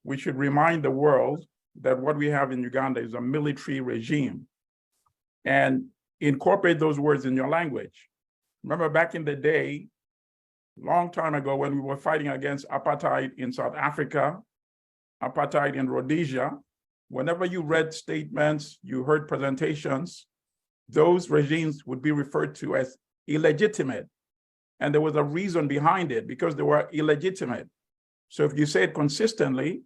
we should remind the world that what we have in Uganda is a military regime, and incorporate those words in your language. Remember back in the day, long time ago, when we were fighting against apartheid in South Africa, apartheid in Rhodesia, whenever you read statements, you heard presentations, those regimes would be referred to as illegitimate. And there was a reason behind it, because they were illegitimate. So if you say it consistently,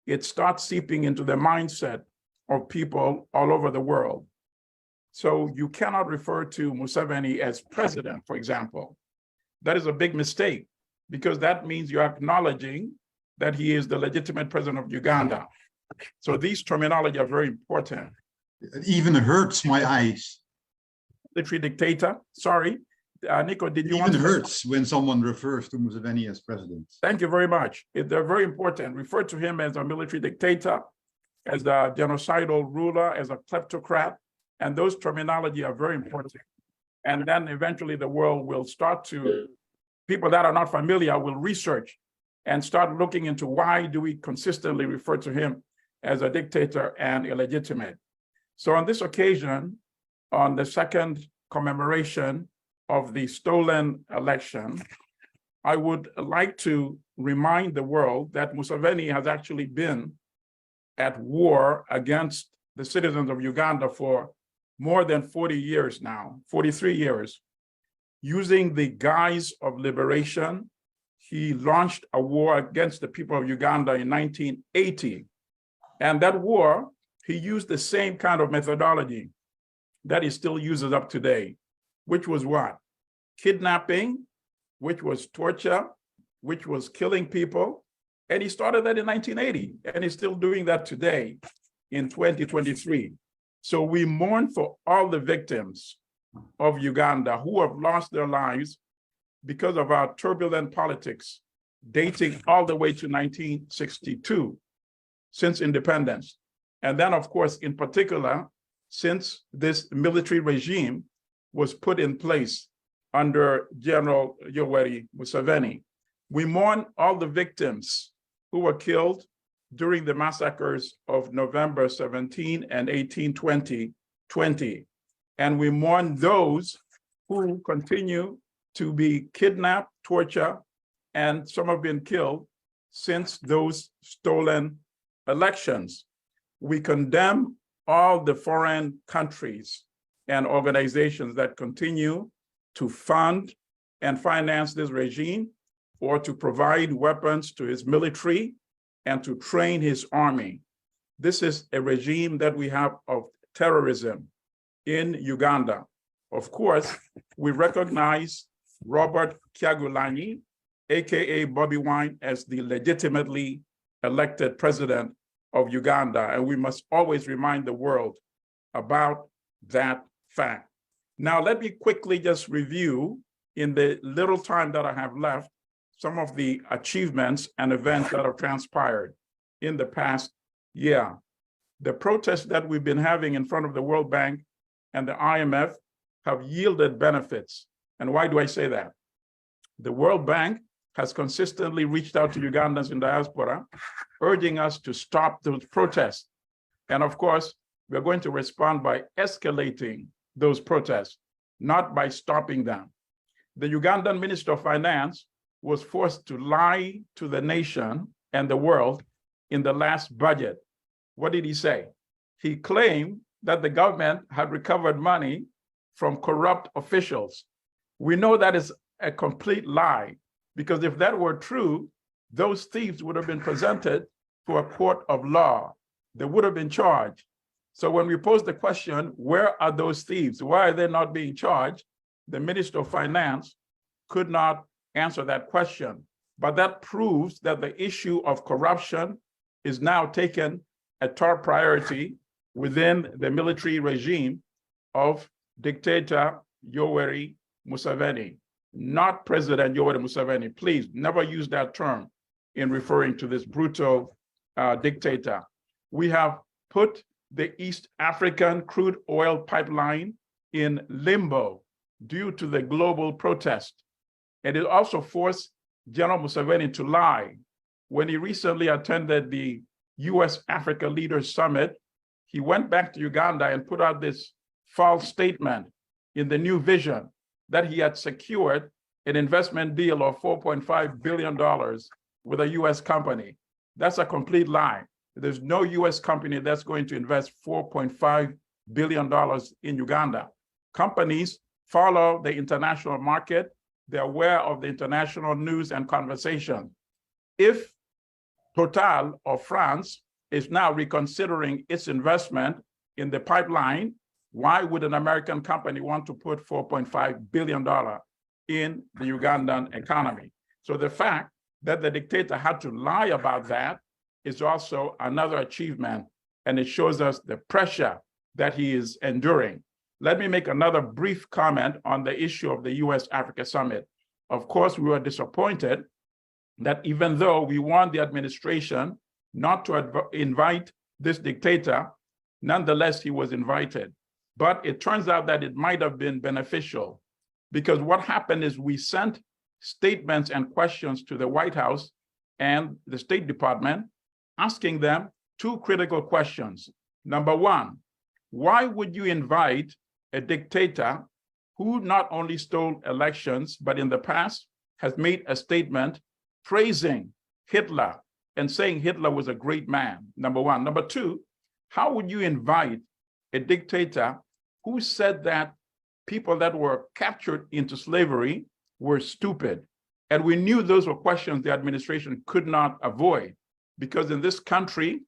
it starts seeping into the mindset of people all over the world. So you cannot refer to Museveni as president, for example. That is a big mistake, because that means you're acknowledging that he is the legitimate president of Uganda. So these terminology are very important. It even hurts my eyes. Military dictator, sorry. Nico, did you want to? It even hurts when someone refers to Museveni as president. Thank you very much. They're very important. Refer to him as a military dictator, as a genocidal ruler, as a kleptocrat, and those terminology are very important. And then eventually the world will start to, people that are not familiar will research and start looking into why do we consistently refer to him as a dictator and illegitimate. So on this occasion, on the second commemoration of the stolen election, I would like to remind the world that Museveni has actually been at war against the citizens of Uganda for more than 40 years now, 43 years. Using the guise of liberation, he launched a war against the people of Uganda in 1980. And that war, he used the same kind of methodology that he still uses up today, which was what? Kidnapping, which was torture, which was killing people. And he started that in 1980, and he's still doing that today in 2023. So we mourn for all the victims of Uganda who have lost their lives because of our turbulent politics dating all the way to 1962, since independence. And then, of course, in particular, since this military regime was put in place under General Yoweri Museveni. We mourn all the victims who were killed during the massacres of November 17 and 18, 2020. And we mourn those who continue to be kidnapped, tortured, and some have been killed since those stolen elections. We condemn all the foreign countries and organizations that continue to fund and finance this regime, or to provide weapons to his military and to train his army. This is a regime that we have of terrorism in Uganda. Of course, we recognize Robert Kyagulanyi, AKA Bobby Wine, as the legitimately elected president of Uganda, and we must always remind the world about that fact. Now, let me quickly just review, in the little time that I have left, some of the achievements and events that have transpired in the past year. The protests that we've been having in front of the World Bank and the IMF have yielded benefits. And why do I say that? The World Bank has consistently reached out to Ugandans in diaspora, urging us to stop those protests. And of course, we're going to respond by escalating those protests, not by stopping them. The Ugandan Minister of Finance was forced to lie to the nation and the world in the last budget. What did he say? He claimed that the government had recovered money from corrupt officials. We know that is a complete lie, because if that were true, those thieves would have been presented to a court of law. They would have been charged. So when we pose the question, where are those thieves? Why are they not being charged? The Minister of Finance could not answer that question. But that proves that the issue of corruption is now taken a top priority within the military regime of dictator Yoweri Museveni, not President Yoweri Museveni. Please never use that term in referring to this brutal dictator. We have put the East African crude oil pipeline in limbo due to the global protest. And it also forced General Museveni to lie when he recently attended the US-Africa Leaders Summit, he went back to Uganda and put out this false statement in the new vision that he had secured an investment deal of $4.5 billion with a US company. That's a complete lie. There's no US company that's going to invest $4.5 billion in Uganda. Companies follow the international market. They're aware of the international news and conversation. If Total or France is now reconsidering its investment in the pipeline, why would an American company want to put $4.5 billion in the Ugandan economy? So the fact that the dictator had to lie about that is also another achievement, and it shows us the pressure that he is enduring. Let me make another brief comment on the issue of the US-Africa Summit. Of course, we were disappointed that even though we want the administration not to invite this dictator, nonetheless, he was invited. But it turns out that it might have been beneficial, because what happened is we sent statements and questions to the White House and the State Department, asking them two critical questions. Number one, why would you invite a dictator who not only stole elections, but in the past has made a statement praising Hitler and saying Hitler was a great man, number one. Number two, how would you invite a dictator who said that people that were captured into slavery were stupid? And we knew those were questions the administration could not avoid, because in this country,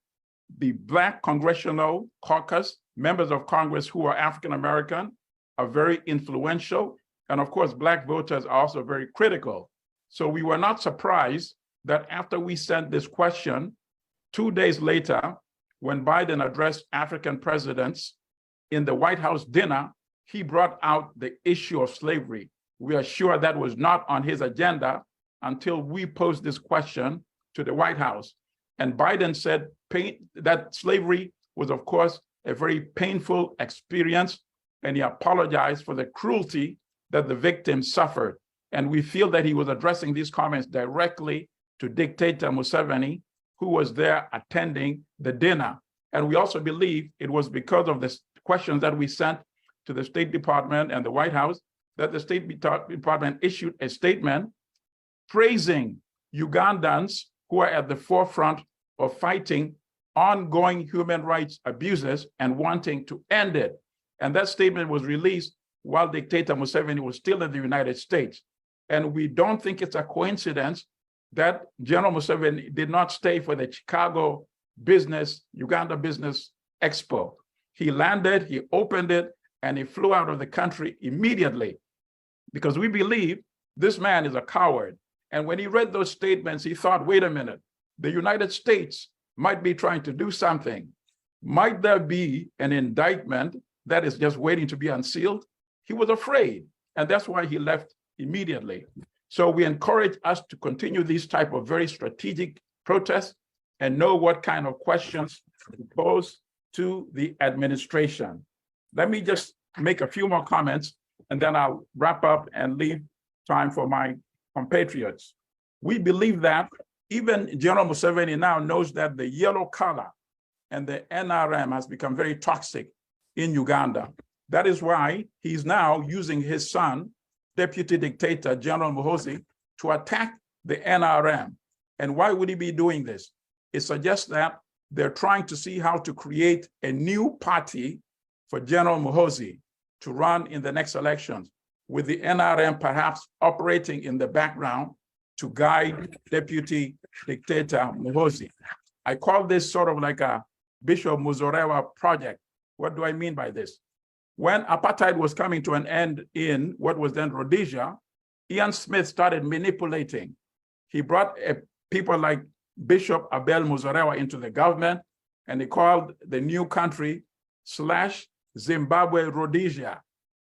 the Black Congressional Caucus, members of Congress who are African-American, are very influential. And of course, Black voters are also very critical. So we were not surprised that after we sent this question, 2 days later, when Biden addressed African presidents in the White House dinner, he brought out the issue of slavery. We are sure that was not on his agenda until we posed this question to the White House. And Biden said that slavery was, of course, a very painful experience, and he apologized for the cruelty that the victims suffered. And we feel that he was addressing these comments directly to dictator Museveni, who was there attending the dinner. And we also believe it was because of the questions that we sent to the State Department and the White House that the State Department issued a statement praising Ugandans who are at the forefront of fighting ongoing human rights abuses and wanting to end it. And that statement was released while dictator Museveni was still in the United States. And we don't think it's a coincidence that General Museveni did not stay for the Chicago Uganda Business Expo. He landed, he opened it, and he flew out of the country immediately, because we believe this man is a coward. And when he read those statements, he thought, wait a minute, the United States might be trying to do something. Might there be an indictment that is just waiting to be unsealed? He was afraid, and that's why he left immediately. So we encourage us to continue these type of very strategic protests and know what kind of questions to pose to the administration. Let me just make a few more comments, and then I'll wrap up and leave time for my compatriots. We believe that even General Museveni now knows that the yellow color and the NRM has become very toxic in Uganda. That is why he's now using his son, Deputy Dictator General Muhoozi, to attack the NRM. And why would he be doing this? It suggests that they're trying to see how to create a new party for General Muhoozi to run in the next elections, with the NRM perhaps operating in the background to guide Deputy Dictator Muhoozi. I call this sort of like a Bishop Muzorewa project. What do I mean by this? When apartheid was coming to an end in what was then Rhodesia, Ian Smith started manipulating. He brought people like Bishop Abel Muzorewa into the government, and he called the new country /Zimbabwe Rhodesia.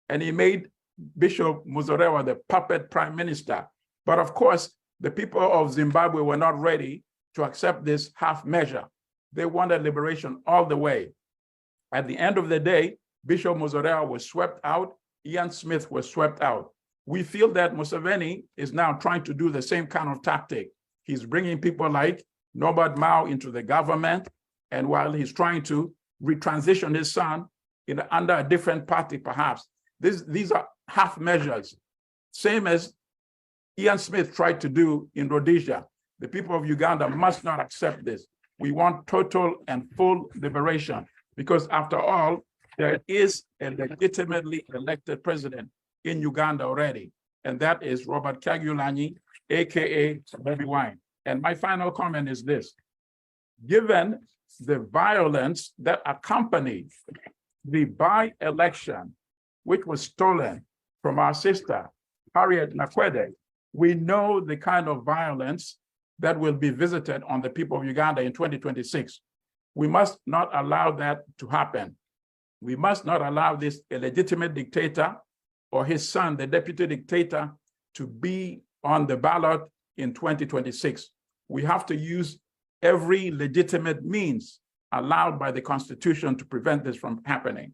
And he made Bishop Muzorewa the puppet prime minister. But of course, the people of Zimbabwe were not ready to accept this half measure. They wanted liberation all the way. At the end of the day, Bishop Muzorewa was swept out, Ian Smith was swept out. We feel that Museveni is now trying to do the same kind of tactic. He's bringing people like Norbert Mao into the government. And while he's trying to retransition his son under a different party, perhaps, these are half measures, same as Ian Smith tried to do in Rhodesia. The people of Uganda must not accept this. We want total and full liberation, because after all, there is a legitimately elected president in Uganda already, and that is Robert Kyagulanyi, AKA Bobi Wine. And my final comment is this: given the violence that accompanied the by-election, which was stolen from our sister, Harriet Nakwede, we know the kind of violence that will be visited on the people of Uganda in 2026. We must not allow that to happen. We must not allow this illegitimate dictator or his son, the deputy dictator, to be on the ballot in 2026. We have to use every legitimate means allowed by the Constitution to prevent this from happening.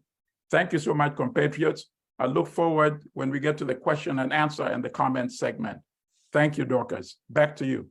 Thank you so much, compatriots. I look forward when we get to the question and answer and the comment segment. Thank you, Dorcas. Back to you.